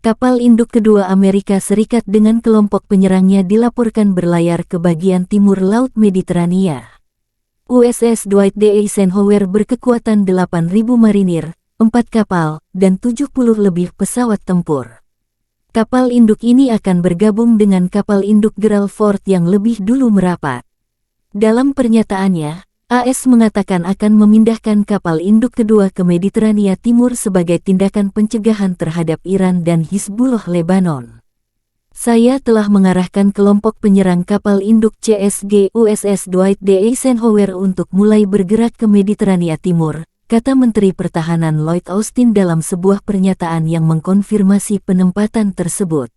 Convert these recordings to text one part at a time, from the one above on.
Kapal induk kedua Amerika Serikat dengan kelompok penyerangnya dilaporkan berlayar ke bagian timur Laut Mediterania. USS Dwight D. Eisenhower berkekuatan 8.000 marinir, 4 kapal, dan 70 lebih pesawat tempur. Kapal induk ini akan bergabung dengan kapal induk Gerald Ford yang lebih dulu merapat. Dalam pernyataannya, AS mengatakan akan memindahkan kapal induk kedua ke Mediterania Timur sebagai tindakan pencegahan terhadap Iran dan Hizbullah Lebanon. Saya telah mengarahkan kelompok penyerang kapal induk CSG USS Dwight D. Eisenhower untuk mulai bergerak ke Mediterania Timur, kata Menteri Pertahanan Lloyd Austin dalam sebuah pernyataan yang mengkonfirmasi penempatan tersebut.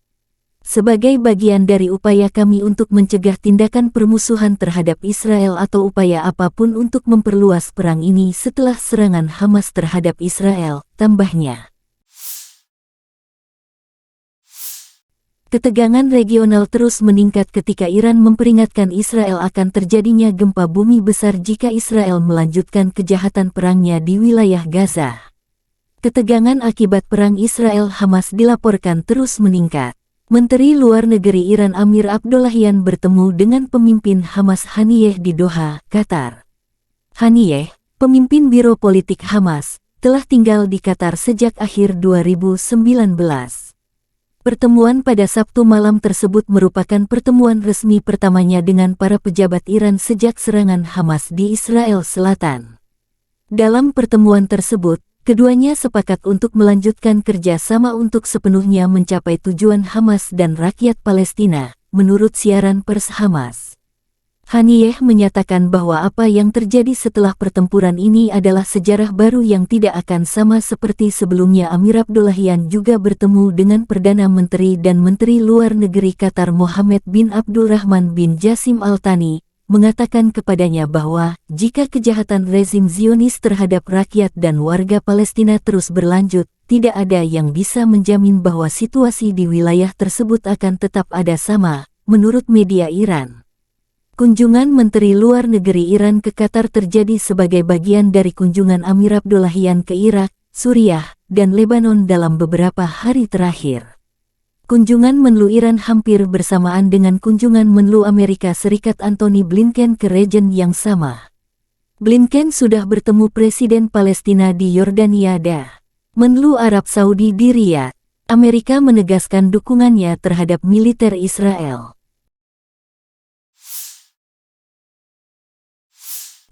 Sebagai bagian dari upaya kami untuk mencegah tindakan permusuhan terhadap Israel atau upaya apapun untuk memperluas perang ini setelah serangan Hamas terhadap Israel, tambahnya. Ketegangan regional terus meningkat ketika Iran memperingatkan Israel akan terjadinya gempa bumi besar jika Israel melanjutkan kejahatan perangnya di wilayah Gaza. Ketegangan akibat perang Israel-Hamas dilaporkan terus meningkat. Menteri Luar Negeri Iran Amir Abdollahian bertemu dengan pemimpin Hamas Haniyeh di Doha, Qatar. Haniyeh, pemimpin Biro Politik Hamas, telah tinggal di Qatar sejak akhir 2019. Pertemuan pada Sabtu malam tersebut merupakan pertemuan resmi pertamanya dengan para pejabat Iran sejak serangan Hamas di Israel Selatan. Dalam pertemuan tersebut, keduanya sepakat untuk melanjutkan kerjasama untuk sepenuhnya mencapai tujuan Hamas dan rakyat Palestina, menurut siaran pers Hamas. Haniyeh menyatakan bahwa apa yang terjadi setelah pertempuran ini adalah sejarah baru yang tidak akan sama seperti sebelumnya. Amir Abdollahian juga bertemu dengan Perdana Menteri dan Menteri Luar Negeri Qatar Mohammed bin Abdulrahman bin Jassim Al Thani, mengatakan kepadanya bahwa jika kejahatan rezim Zionis terhadap rakyat dan warga Palestina terus berlanjut, tidak ada yang bisa menjamin bahwa situasi di wilayah tersebut akan tetap ada sama, menurut media Iran. Kunjungan Menteri Luar Negeri Iran ke Qatar terjadi sebagai bagian dari kunjungan Amir Abdollahian ke Irak, Suriah, dan Lebanon dalam beberapa hari terakhir. Kunjungan Menlu Iran hampir bersamaan dengan kunjungan Menlu Amerika Serikat Antony Blinken ke region yang sama. Blinken sudah bertemu Presiden Palestina di Yordania dan Menlu Arab Saudi di Riyadh. Amerika menegaskan dukungannya terhadap militer Israel.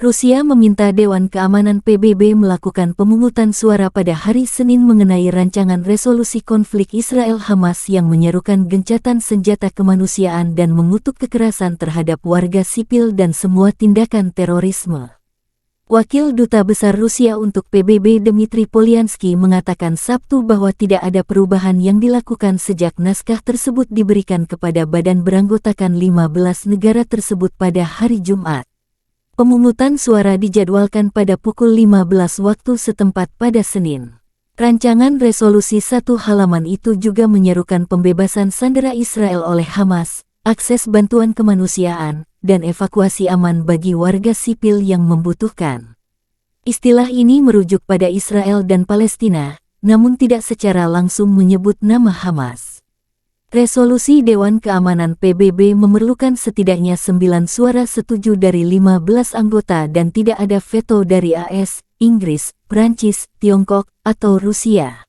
Rusia meminta Dewan Keamanan PBB melakukan pemungutan suara pada hari Senin mengenai rancangan resolusi konflik Israel-Hamas yang menyerukan gencatan senjata kemanusiaan dan mengutuk kekerasan terhadap warga sipil dan semua tindakan terorisme. Wakil Duta Besar Rusia untuk PBB Dmitry Polyansky mengatakan Sabtu bahwa tidak ada perubahan yang dilakukan sejak naskah tersebut diberikan kepada badan beranggotakan 15 negara tersebut pada hari Jumat. Pemungutan suara dijadwalkan pada pukul 15 waktu setempat pada Senin. Rancangan resolusi 1 halaman itu juga menyerukan pembebasan sandera Israel oleh Hamas, akses bantuan kemanusiaan, dan evakuasi aman bagi warga sipil yang membutuhkan. Istilah ini merujuk pada Israel dan Palestina, namun tidak secara langsung menyebut nama Hamas. Resolusi Dewan Keamanan PBB memerlukan setidaknya 9 suara setuju dari 15 anggota dan tidak ada veto dari AS, Inggris, Prancis, Tiongkok, atau Rusia.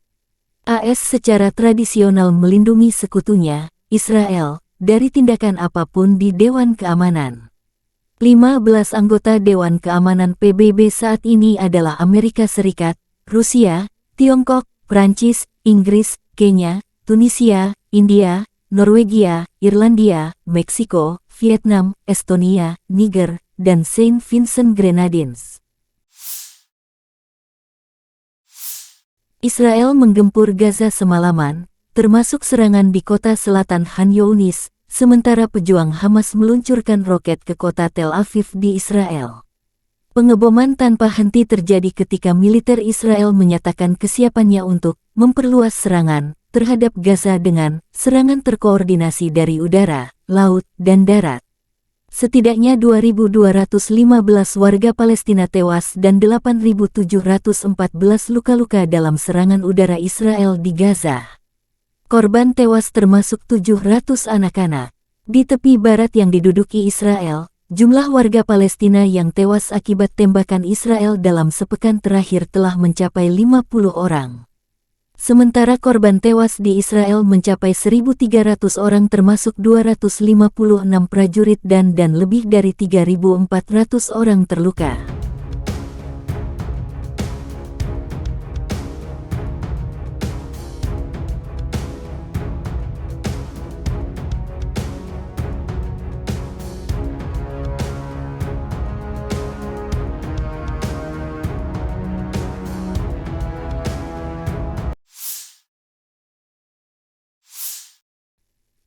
AS secara tradisional melindungi sekutunya, Israel, dari tindakan apapun di Dewan Keamanan. 15 anggota Dewan Keamanan PBB saat ini adalah Amerika Serikat, Rusia, Tiongkok, Prancis, Inggris, Kenya, Tunisia, India, Norwegia, Irlandia, Meksiko, Vietnam, Estonia, Niger, dan Saint Vincent Grenadines. Israel menggempur Gaza semalaman, termasuk serangan di kota selatan Khan Younis, sementara pejuang Hamas meluncurkan roket ke kota Tel Aviv di Israel. Pengeboman tanpa henti terjadi ketika militer Israel menyatakan kesiapannya untuk memperluas serangan terhadap Gaza dengan serangan terkoordinasi dari udara, laut, dan darat. Setidaknya 2.215 warga Palestina tewas dan 8.714 luka-luka dalam serangan udara Israel di Gaza. Korban tewas termasuk 700 anak-anak. Di tepi barat yang diduduki Israel, jumlah warga Palestina yang tewas akibat tembakan Israel dalam sepekan terakhir telah mencapai 50 orang. Sementara korban tewas di Israel mencapai 1.300 orang termasuk 256 prajurit dan lebih dari 3.400 orang terluka.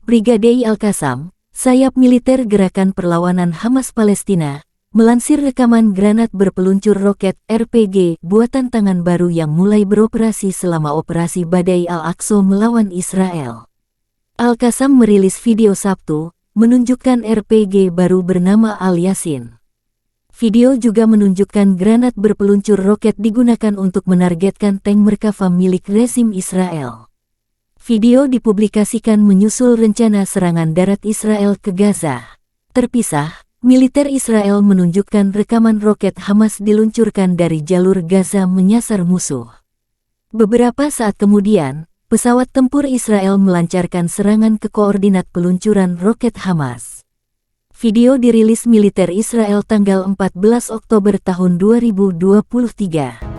Brigade Al-Qassam, sayap militer Gerakan Perlawanan Hamas Palestina, melansir rekaman granat berpeluncur roket RPG buatan tangan baru yang mulai beroperasi selama operasi Badai Al-Aqsa melawan Israel. Al-Qassam merilis video Sabtu, menunjukkan RPG baru bernama Al-Yasin. Video juga menunjukkan granat berpeluncur roket digunakan untuk menargetkan tank Merkava milik rezim Israel. Video dipublikasikan menyusul rencana serangan darat Israel ke Gaza. Terpisah, militer Israel menunjukkan rekaman roket Hamas diluncurkan dari jalur Gaza menyasar musuh. Beberapa saat kemudian, pesawat tempur Israel melancarkan serangan ke koordinat peluncuran roket Hamas. Video dirilis militer Israel tanggal 14 Oktober tahun 2023.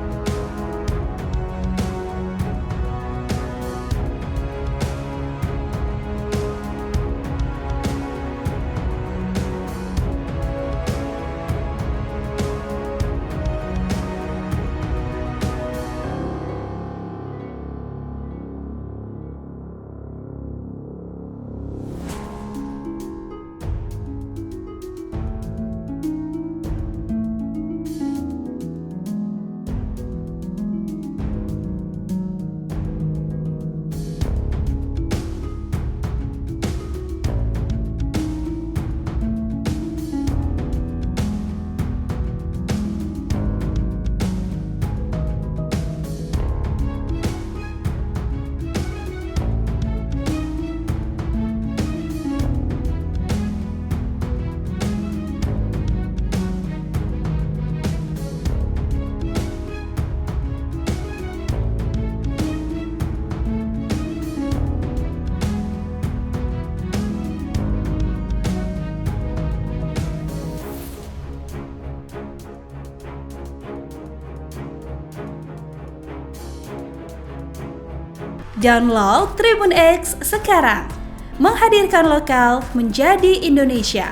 Download Tribun X sekarang, menghadirkan lokal menjadi Indonesia.